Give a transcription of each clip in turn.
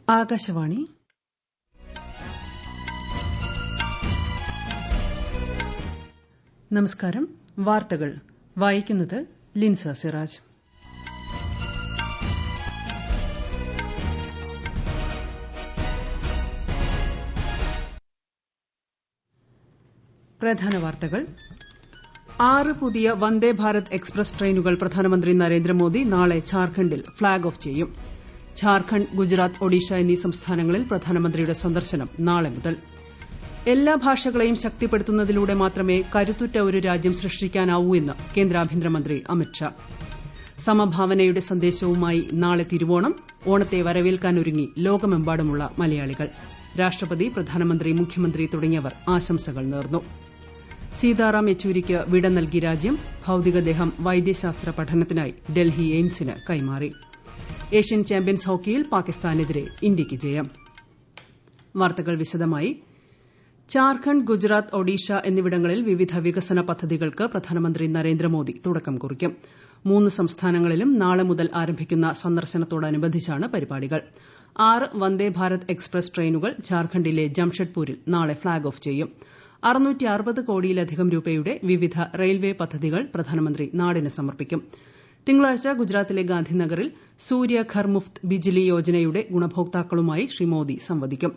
ആകാശവാണി. നമസ്കാരം. വാർത്തകൾ വായിക്കുന്നത് ലിൻസ സിറാജ്. പ്രധാന വാർത്തകൾ. 6 പുതിയ വന്ദേ ഭാരത് എക്സ്പ്രസ് ട്രെയിനുകൾ പ്രധാനമന്ത്രി നരേന്ദ്രമോദി നാളെ ഝാർഖണ്ഡിൽ ഫ്ളാഗ് ഓഫ് ചെയ്യും. ഝാർഖണ്ഡ്, ഗുജറാത്ത്, ഒഡീഷ എന്നീ സംസ്ഥാനങ്ങളിൽ പ്രധാനമന്ത്രിയുടെ സന്ദർശനം നാളെ മുതൽ. എല്ലാ ഭാഷകളെയും ശക്തിപ്പെടുത്തുന്നതിലൂടെ മാത്രമേ കരുത്തുറ്റ ഒരു രാജ്യം സൃഷ്ടിക്കാനാവൂ എന്ന് കേന്ദ്ര ആഭ്യന്തരമന്ത്രി അമിത് ഷാ. സമഭാവനയുടെ സന്ദേശവുമായി നാളെ തിരുവോണം. ഓണത്തെ വരവേൽക്കാനൊരുങ്ങി ലോകമെമ്പാടുമുള്ള മലയാളികൾ. രാഷ്ട്രപതി, പ്രധാനമന്ത്രി, മുഖ്യമന്ത്രി തുടങ്ങിയവർ ആശംസകൾ നേർന്നു. സീതാറാം യെച്ചൂരിക്ക് വിട നൽകി രാജ്യം. ഭൌതികദേഹം വൈദ്യശാസ്ത്ര പഠനത്തിനായി ഡൽഹി എയിംസിന് കൈമാറി. ഏഷ്യൻ ചാമ്പ്യൻസ് ഹോക്കിയിൽ പാകിസ്ഥാനെതിരെ ഇന്ത്യയ്ക്ക് ജയം. വാർത്തകൾ വിശദമായി. ഝാർഖണ്ഡ്, ഗുജറാത്ത്, ഒഡീഷ എന്നിവിടങ്ങളിൽ വിവിധ വികസന പദ്ധതികൾക്ക് പ്രധാനമന്ത്രി നരേന്ദ്രമോദി തുടക്കം കുറിക്കും. 3 സംസ്ഥാനങ്ങളിലും നാളെ മുതൽ ആരംഭിക്കുന്ന സന്ദർശനത്തോടനുബന്ധിച്ചാണ് പരിപാടികൾ. 6 വന്ദേ ഭാരത് എക്സ്പ്രസ് ട്രെയിനുകൾ ഝാർഖണ്ഡിലെ ജംഷഡ്പൂരിൽ നാളെ ഫ്ളാഗ് ഓഫ് ചെയ്യും. 660 കോടിയിലധികം രൂപയുടെ വിവിധ റെയിൽവേ പദ്ധതികൾ പ്രധാനമന്ത്രി നാടിന് സമർപ്പിക്കും. തിങ്കളാഴ്ച ഗുജറാത്തിലെ ഗാന്ധിനഗറിൽ സൂര്യ ഘർ മുഫ്ത് ബിജ്ലി യോജനയുടെ ഗുണഭോക്താക്കളുമായി ശ്രീ മോദി സംവദിക്കും.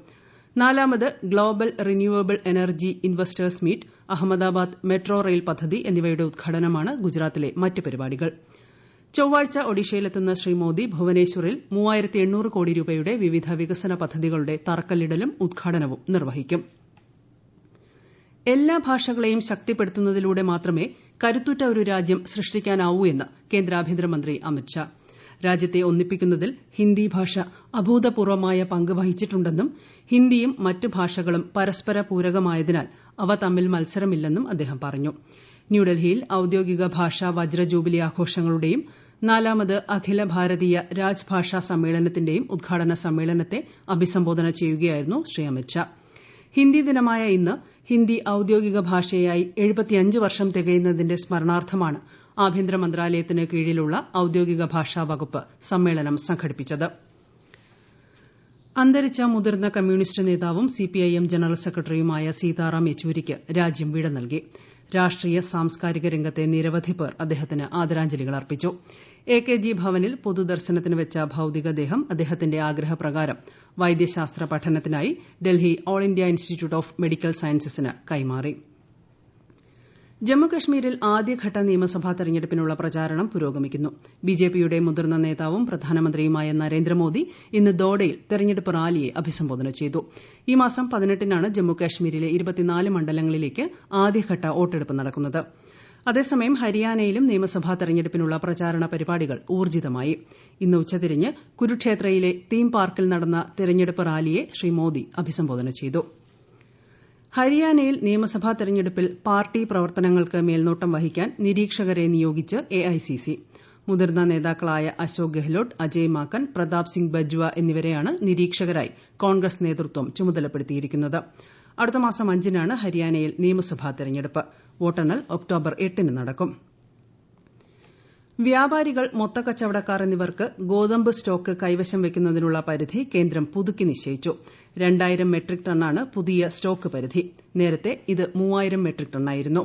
4ാമത് global renewable energy investors meet, Ahmedabad metro rail പദ്ധതി എന്നിവയുടെ ഉദ്ഘാടനമാണ് ഗുജറാത്തിലെ മറ്റ് പരിപാടികൾ. ചൊവ്വാഴ്ച ഒഡീഷയിലെത്തുന്ന ശ്രീ മോദി ഭുവനേശ്വറിൽ 3800 കോടി രൂപയുടെ വിവിധ വികസന പദ്ധതികളുടെ തറക്കല്ലിടലും ഉദ്ഘാടനവും നിർവഹിക്കും. എല്ലാ ഭാഷകളെയും ശക്തിപ്പെടുത്തുന്നതിലൂടെ മാത്രമേ കരുത്തുറ്റ ഒരു രാജ്യം സൃഷ്ടിക്കാനാവൂ എന്ന് കേന്ദ്ര ആഭ്യന്തരമന്ത്രി അമിത് ഷാ. രാജ്യത്തെ ഒന്നിപ്പിക്കുന്നതിൽ ഹിന്ദി ഭാഷ അഭൂതപൂർവമായ പങ്ക് വഹിച്ചിട്ടുണ്ടെന്നും ഹിന്ദിയും മറ്റ് ഭാഷകളും പരസ്പര പൂരകമായതിനാൽ അവ തമ്മിൽ മത്സരമില്ലെന്നും അദ്ദേഹം പറഞ്ഞു. ന്യൂഡൽഹിയിൽ ഔദ്യോഗിക ഭാഷാ വജ്ര ജൂബിലി ആഘോഷങ്ങളുടെയും 4ാമത് അഖില ഭാരതീയ രാജ്ഭാഷാ സമ്മേളനത്തിന്റെയും ഉദ്ഘാടന സമ്മേളനത്തെ അഭിസംബോധന ചെയ്യുകയായിരുന്നു ശ്രീ അമിത് ഷാ. ഹിന്ദി ദിനമായ ഇന്ന് ഹിന്ദി ഔദ്യോഗിക ഭാഷയായി 75 വർഷം തികയുന്നതിന്റെ സ്മരണാർത്ഥമാണ് ആഭ്യന്തര മന്ത്രാലയത്തിന് കീഴിലുള്ള ഔദ്യോഗിക ഭാഷാ വകുപ്പ് സമ്മേളനം സംഘടിപ്പിച്ചത്. അന്തരിച്ച മുതിർന്ന കമ്മ്യൂണിസ്റ്റ് നേതാവും സിപിഐഎം ജനറൽ സെക്രട്ടറിയുമായ സീതാറാം യെച്ചൂരിക്ക് രാജ്യം വിട നൽകി. രാഷ്ട്രീയ സാംസ്കാരിക രംഗത്തെ നിരവധി പേർ അദ്ദേഹത്തിന് ആദരാഞ്ജലികൾ അർപ്പിച്ചു. AKG ഭവനിൽ പൊതുദർശനത്തിന് വെച്ച ഭൌതികദേഹം അദ്ദേഹത്തിന്റെ ആഗ്രഹപ്രകാരം വൈദ്യശാസ്ത്ര പഠനത്തിനായി Delhi all India institute of medical സയൻസസിന് കൈമാറി. ജമ്മുകശ്മീരിൽ ആദ്യഘട്ട നിയമസഭാ തെരഞ്ഞെടുപ്പിനുള്ള പ്രചാരണം പുരോഗമിക്കുന്നു. ബിജെപിയുടെ മുതിർന്ന നേതാവും പ്രധാനമന്ത്രിയുമായ നരേന്ദ്രമോദി ഇന്ന് ദോഡയിൽ തെരഞ്ഞെടുപ്പ് റാലിയെ അഭിസംബോധന ചെയ്തു. ഈ മാസം 18-നാണ് ജമ്മുകശ്മീരിലെ 24 മണ്ഡലങ്ങളിലേക്ക് ആദ്യഘട്ട വോട്ടെടുപ്പ് നടക്കുന്നത്. അതേസമയം ഹരിയാനയിലും നിയമസഭാ തെരഞ്ഞെടുപ്പിനുള്ള പ്രചാരണ പരിപാടികൾ ഊർജ്ജിതമായി. ഇന്ന് ഉച്ചതിരിഞ്ഞ് കുരുക്ഷേത്രയിലെ തീം പാർക്കിൽ നടന്ന തെരഞ്ഞെടുപ്പ് റാലിയെ ശ്രീ മോദി അഭിസംബോധന ചെയ്തു. ഹരിയാനയിൽ നിയമസഭാ തെരഞ്ഞെടുപ്പിൽ പാർട്ടി പ്രവർത്തനങ്ങൾക്ക് മേൽനോട്ടം വഹിക്കാൻ നിരീക്ഷകരെ നിയോഗിച്ച് AICC. മുതിർന്ന നേതാക്കളായ അശോക് ഗെഹ്ലോട്ട്, അജയ് മാക്കൻ, പ്രതാപ് സിംഗ് ബജ്വ എന്നിവരെയാണ് നിരീക്ഷകരായി കോൺഗ്രസ് നേതൃത്വം ചുമതലപ്പെടുത്തിയിരിക്കുന്നത്. അടുത്ത മാസം 5-നാണ് ഹരിയാനയിൽ നിയമസഭാ തെരഞ്ഞെടുപ്പ്. വോട്ടെണ്ണൽ ഒക്ടോബർ 8-ന് നടക്കും. വ്യാപാരികൾ, മൊത്തക്കച്ചവടക്കാർ എന്നിവർക്ക് ഗോതമ്പ് സ്റ്റോക്ക് കൈവശം വയ്ക്കുന്നതിനുള്ള പരിധി കേന്ദ്രം പുതുക്കി നിശ്ചയിച്ചു. 2000 മെട്രിക് ടണ്ണാണ് പുതിയ സ്റ്റോക്ക് പരിധി. നേരത്തെ ഇത് 3000 മെട്രിക് ടണ്ണായിരുന്നു.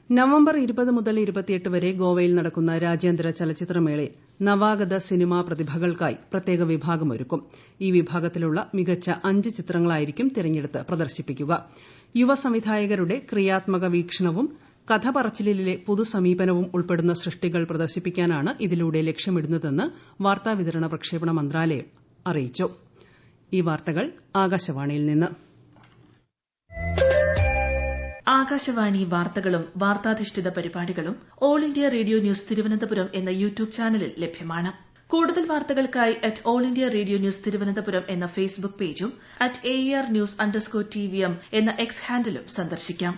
നവംബർ 20 മുതൽ 28 വരെ ഗോവയിൽ നടക്കുന്ന രാജ്യാന്തര ചലച്ചിത്രമേളയിൽ നവാഗത സിനിമാ പ്രതിഭകൾക്കായി പ്രത്യേക വിഭാഗമൊരുക്കും. ഈ വിഭാഗത്തിലുള്ള മികച്ച 5 ചിത്രങ്ങളായിരിക്കും തിരഞ്ഞെടുത്ത് പ്രദർശിപ്പിക്കുക. യുവ സംവിധായകരുടെ ക്രിയാത്മക വീക്ഷണവും കഥ പറച്ചിലിലെ പുതുസമീപനവും ഉൾപ്പെടുന്ന സൃഷ്ടികൾ പ്രദർശിപ്പിക്കാനാണ് ഇതിലൂടെ ലക്ഷ്യമിടുന്നതെന്ന് വാർത്താവിതരണ പ്രക്ഷേപണ മന്ത്രാലയം അറിയിച്ചു. ഈ വാർത്തകൾ ആകാശവാണിയിൽ നിന്ന്. ആകാശവാണി വാർത്തകളും വാർത്താധിഷ്ഠിത പരിപാടികളും all India radio news Thiruvananthapuram എന്ന യൂട്യൂബ് ചാനലിൽ ലഭ്യമാണ്. കൂടുതൽ വാർത്തകൾക്കായി @all India radio news Thiruvananthapuram എന്ന ഫേസ്ബുക്ക് പേജും @ARnews_TVM എന്ന എക്സ് ഹാൻഡിലും സന്ദർശിക്കാം.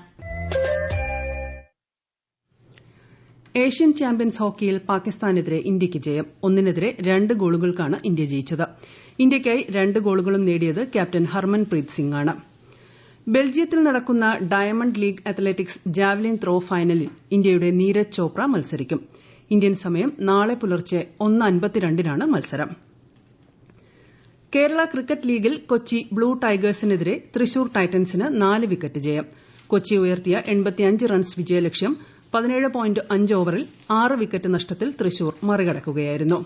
ഏഷ്യൻ ചാമ്പ്യൻസ് ഹോക്കിയിൽ പാകിസ്ഥാനെതിരെ ഇന്ത്യയ്ക്ക് ജയം. 1-2 ഗോളുകൾക്കാണ് ഇന്ത്യ ജയിച്ചത്. ഇന്ത്യയ്ക്കായി 2 ഗോളുകളും നേടിയത് ക്യാപ്റ്റൻ ഹർമൻപ്രീത് സിംഗ് ആണ്. ബെൽജിയത്തിൽ നടക്കുന്ന diamond league athletics javelin throw ഫൈനലിൽ ഇന്ത്യയുടെ നീരജ് ചോപ്ര മത്സരിക്കും. ഇന്ത്യൻ സമയം നാളെ പുലർച്ചെ 1:52-നാണ് മത്സരം. കേരള ക്രിക്കറ്റ് ലീഗിൽ കൊച്ചി ബ്ലൂ ടൈഗേഴ്സിനെതിരെ തൃശൂർ ടൈറ്റൻസിന് 4 വിക്കറ്റ് ജയം. കൊച്ചി ഉയർത്തിയ 85 റൺസ് വിജയലക്ഷ്യം 17.5 ഓവറിൽ 6 വിക്കറ്റ് നഷ്ടത്തിൽ തൃശൂർ മറികടക്കുകയായിരുന്നു.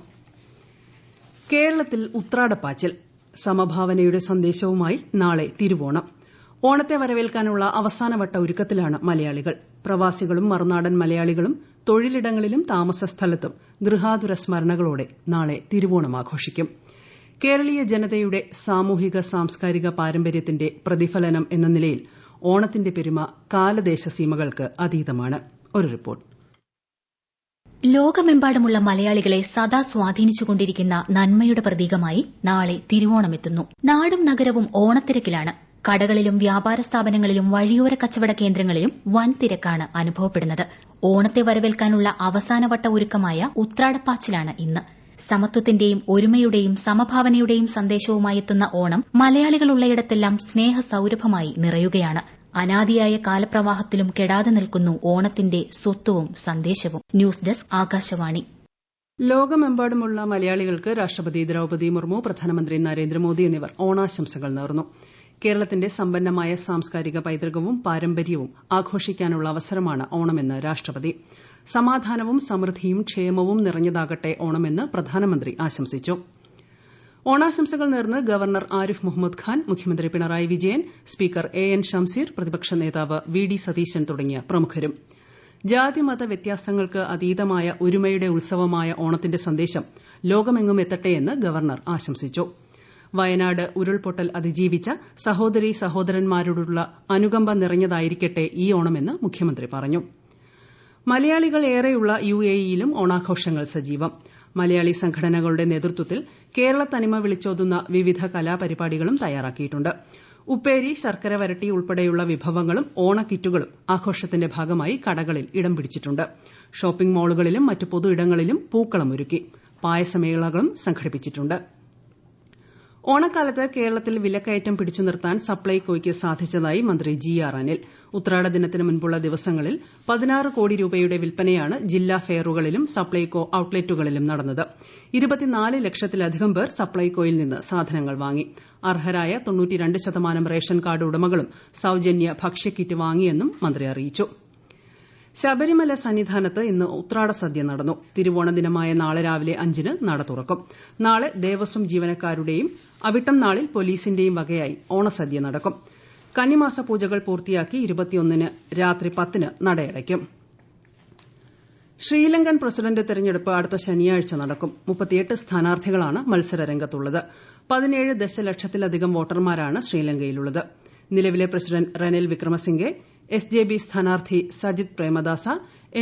കേരളത്തിൽ ഉത്രാടപ്പാച്ചിൽ. സമഭാവനയുടെ സന്ദേശവുമായി നാളെ തിരുവോണം. ഓണത്തെ വരവേൽക്കാനുള്ള അവസാനവട്ട ഒരുക്കത്തിലാണ് മലയാളികൾ. പ്രവാസികളും മറുനാടൻ മലയാളികളും തൊഴിലിടങ്ങളിലും താമസസ്ഥലത്തും ഗൃഹാതുര സ്മരണകളോടെ നാളെ തിരുവോണം ആഘോഷിക്കും. കേരളീയ ജനതയുടെ സാമൂഹിക സാംസ്കാരിക പാരമ്പര്യത്തിന്റെ പ്രതിഫലനം എന്ന നിലയിൽ ഓണത്തിന്റെ പെരുമ കാലദേശ സീമകൾക്ക് അതീതമാണ്. ഒരു റിപ്പോർട്ട്. ലോകമെമ്പാടുമുള്ള മലയാളികളെ സദാ സ്വാധീനിച്ചുകൊണ്ടിരിക്കുന്ന നന്മയുടെ പ്രതീകമായി നാളെ തിരുവോണമെത്തുന്നു. നാടും നഗരവും ഓണത്തിരക്കിലാണ്. കടകളിലും വ്യാപാര സ്ഥാപനങ്ങളിലും വഴിയോര കച്ചവട കേന്ദ്രങ്ങളിലും വൻ തിരക്കാണ് അനുഭവപ്പെടുന്നത്. ഓണത്തെ വരവേൽക്കാനുള്ള അവസാനവട്ട ഒരുക്കമായ ഉത്രാടപ്പാച്ചിലാണ് ഇന്ന്. സമത്വത്തിന്റെയും ഒരുമയുടെയും സമഭാവനയുടെയും സന്ദേശവുമായി എത്തുന്ന ഓണം മലയാളികളുള്ളയിടത്തെല്ലാം സ്നേഹസൌരഭമായി നിറയുകയാണ്. അനാദിയായ കാലപ്രവാഹത്തിലും കെടാതെ നിൽക്കുന്നു ഓണത്തിന്റെ സ്വത്വവും സന്ദേശവും. News desk, Akashvani. ലോകമെമ്പാടുമുള്ള മലയാളികൾക്ക് രാഷ്ട്രപതി ദ്രൌപദി മുർമു, പ്രധാനമന്ത്രി നരേന്ദ്രമോദി എന്നിവർ ഓണാശംസകൾ നേർന്നു. കേരളത്തിന്റെ സമ്പന്നമായ സാംസ്കാരിക പൈതൃകവും പാരമ്പര്യവും ആഘോഷിക്കാനുള്ള അവസരമാണ് ഓണമെന്ന് രാഷ്ട്രപതി. സമാധാനവും സമൃദ്ധിയും ക്ഷേമവും നിറഞ്ഞതാകട്ടെ ഓണമെന്ന് പ്രധാനമന്ത്രി ആശംസിച്ചു. ഓണാശംസകൾ നേർന്ന് ഗവർണർ ആരിഫ് മുഹമ്മദ് ഖാൻ, മുഖ്യമന്ത്രി പിണറായി വിജയൻ, സ്പീക്കർ എൻ ഷംസീർ, പ്രതിപക്ഷ നേതാവ് വി സതീശൻ തുടങ്ങിയ പ്രമുഖരും. ജാതിമത വ്യത്യാസങ്ങൾക്ക് അതീതമായ ഒരുമയുടെ ഉത്സവമായ ഓണത്തിന്റെ സന്ദേശം ലോകമെങ്ങും എത്തട്ടെയെന്ന് ഗവർണർ ആശംസിച്ചു. വയനാട് ഉരുൾപൊട്ടൽ അതിജീവിച്ച സഹോദരീ സഹോദരന്മാരോടുള്ള അനുകമ്പ നിറഞ്ഞതായിരിക്കട്ടെ ഈ ഓണമെന്ന് മുഖ്യമന്ത്രി പറഞ്ഞു. മലയാളികൾ ഏറെയുള്ള UAEയിലും ഓണാഘോഷങ്ങൾ സജീവം. മലയാളി സംഘടനകളുടെ നേതൃത്വത്തിൽ കേരള തനിമ വിളിച്ചോതുന്ന വിവിധ കലാപരിപാടികളും തയ്യാറാക്കിയിട്ടുണ്ട്. ഉപ്പേരി, ശർക്കര വരട്ടി ഉൾപ്പെടെയുള്ള വിഭവങ്ങളും ഓണക്കിറ്റുകളും ആഘോഷത്തിന്റെ ഭാഗമായി കടകളിൽ ഇടം പിടിച്ചിട്ടുണ്ട്. ഷോപ്പിംഗ് മാളുകളിലും മറ്റ് പൊതു ഇടങ്ങളിലും പൂക്കളമൊരുക്കി. പായസമേളകളും സംഘടിപ്പിച്ചിട്ടുണ്ട്. ഓണക്കാലത്ത് കേരളത്തിൽ വിലക്കയറ്റം പിടിച്ചു നിർത്താൻ സപ്ലൈകോയ്ക്ക് സാധിച്ചതായി മന്ത്രി GR അനിൽ. ഉത്രാട ദിനത്തിന് മുൻപുള്ള ദിവസങ്ങളിൽ 16 കോടി രൂപയുടെ വിൽപ്പനയാണ് ജില്ലാ ഫെയറുകളിലും സപ്ലൈകോ ഔട്ട്ലെറ്റുകളിലും നടന്നത്. 24 ലക്ഷത്തിലധികം പേർ സപ്ലൈകോയിൽ നിന്ന് സാധനങ്ങൾ വാങ്ങി. അർഹരായ 92% റേഷൻ കാർഡ് ഉടമകളും സൌജന്യ ഭക്ഷ്യക്കിറ്റ് വാങ്ങിയെന്നും മന്ത്രി അറിയിച്ചു. ശബരിമല സന്നിധാനത്ത് ഇന്ന് ഉത്രാട സദ്യ നടന്നു. തിരുവോണ ദിനമായ നാളെ രാവിലെ 5-ന് നട തുറക്കും. നാളെ ദേവസ്വം ജീവനക്കാരുടെയും അവിട്ടം നാളിൽ പോലീസിന്റെയും വകയായി ഓണസദ്യ നടക്കും. കന്നിമാസ പൂജകൾ പൂർത്തിയാക്കി 21-ന് രാത്രി 10-ന് നടയടയ്ക്കും. ശ്രീലങ്കൻ പ്രസിഡന്റ് തെരഞ്ഞെടുപ്പ് അടുത്ത ശനിയാഴ്ച നടക്കും. 38 സ്ഥാനാർത്ഥികളാണ് മത്സരരംഗത്തുള്ളത്. 17 ദശലക്ഷത്തിലധികം വോട്ടർമാരാണ് ശ്രീലങ്കയിലുള്ളത്. നിലവിലെ പ്രസിഡന്റ് റനിൽ വിക്രമസിംഗെ, SJB സ്ഥാനാർത്ഥി സജിത് പ്രേമദാസ,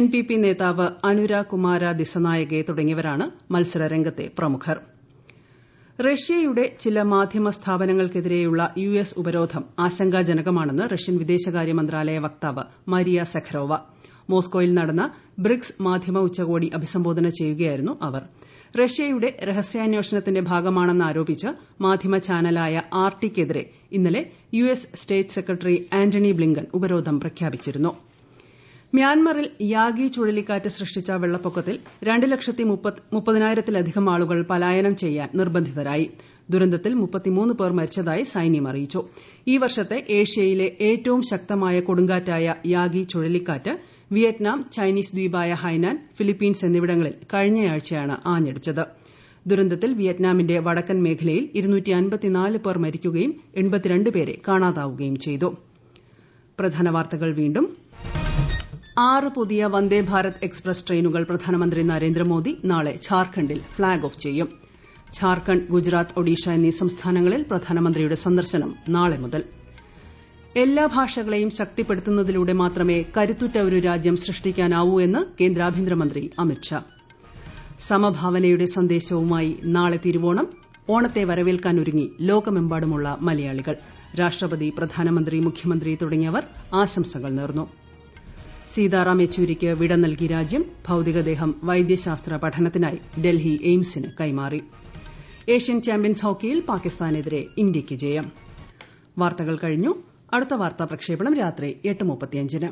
NPP നേതാവ് അനുര കുമാര ദിസനായകെ തുടങ്ങിയവരാണ് മത്സരരംഗത്തെ പ്രമുഖർ. റഷ്യയുടെ ചില മാധ്യമ സ്ഥാപനങ്ങൾക്കെതിരെയുള്ള US ഉപരോധം ആശങ്കാജനകമാണെന്ന് റഷ്യൻ വിദേശകാര്യ മന്ത്രാലയ വക്താവ് മരിയ സഖരോവ. മോസ്കോയിൽ നടന്ന ബ്രിക്സ് മാധ്യമ ഉച്ചകോടി അഭിസംബോധന ചെയ്യുകയായിരുന്നു അവർ. റഷ്യയുടെ രഹസ്യാന്വേഷണത്തിന്റെ ഭാഗമാണെന്നാരോപിച്ച് മാധ്യമ ചാനലായ RTക്കെതിരെ ഇന്നലെ US state secretary Antony Blinken ഉപരോധം പ്രഖ്യാപിച്ചിരുന്നു. മ്യാൻമറിൽ യാഗി ചുഴലിക്കാറ്റ് സൃഷ്ടിച്ച വെള്ളപ്പൊക്കത്തിൽ 2,30,000-ലധികം ആളുകൾ പലായനം ചെയ്യാൻ നിർബന്ധിതരായി. ദുരന്തത്തിൽ 33 പേർ മരിച്ചതായി സൈന്യം അറിയിച്ചു. ഈ വർഷത്തെ ഏഷ്യയിലെ ഏറ്റവും ശക്തമായ കൊടുങ്കാറ്റായ യാഗി ചുഴലിക്കാറ്റ് വിയറ്റ്നാം, ചൈനീസ് ദ്വീപായ ഹൈനാൻ, ഫിലിപ്പീൻസ് എന്നിവിടങ്ങളിൽ കഴിഞ്ഞയാഴ്ചയാണ് ആഞ്ഞടിച്ചത്. ദുരന്തത്തിൽ വിയറ്റ്നാമിന്റെ വടക്കൻ മേഖലയിൽ 254 പേർ മരിക്കുകയും 82 പേരെ കാണാതാവുകയും ചെയ്തു. പ്രധാന വാർത്തകൾ വീണ്ടും. 6 പുതിയ വന്ദേ ഭാരത് എക്സ്പ്രസ് ട്രെയിനുകൾ പ്രധാനമന്ത്രി നരേന്ദ്രമോദി നാളെ ഝാർഖണ്ഡിൽ ഫ്ളാഗ് ഓഫ് ചെയ്യും. ഝാർഖണ്ഡ്, ഗുജറാത്ത്, ഒഡീഷ എന്നീ സംസ്ഥാനങ്ങളിൽ പ്രധാനമന്ത്രിയുടെ സന്ദർശനം നാളെ മുതൽ. എല്ലാ ഭാഷകളെയും ശക്തിപ്പെടുത്തുന്നതിലൂടെ മാത്രമേ കരുത്തുറ്റ ഒരു രാജ്യം സൃഷ്ടിക്കാനാവൂ എന്ന് കേന്ദ്ര ആഭ്യന്തരമന്ത്രി അമിത്ഷാ. സമഭാവനയുടെ സന്ദേശവുമായി നാളെ തിരുവോണം. ഓണത്തെ വരവേൽക്കാനൊരുങ്ങി ലോകമെമ്പാടുമുള്ള മലയാളികൾ. രാഷ്ട്രപതി, പ്രധാനമന്ത്രി, മുഖ്യമന്ത്രി തുടങ്ങിയവർ ആശംസകൾ നേർന്നു. സീതാറാം യെച്ചൂരിക്ക് വിട നൽകി രാജ്യം. ഭൌതികദേഹം വൈദ്യശാസ്ത്ര പഠനത്തിനായി ഡൽഹി എയിംസിന് കൈമാറി. ഏഷ്യൻ ചാമ്പ്യൻസ് ഹോക്കിയിൽ പാകിസ്ഥാനെതിരെ ഇന്ത്യയ്ക്ക് ജയം. വാർത്തകൾ കഴിഞ്ഞു. അടുത്ത വാർത്താ പ്രക്ഷേപണം രാത്രി 8:35-ന്.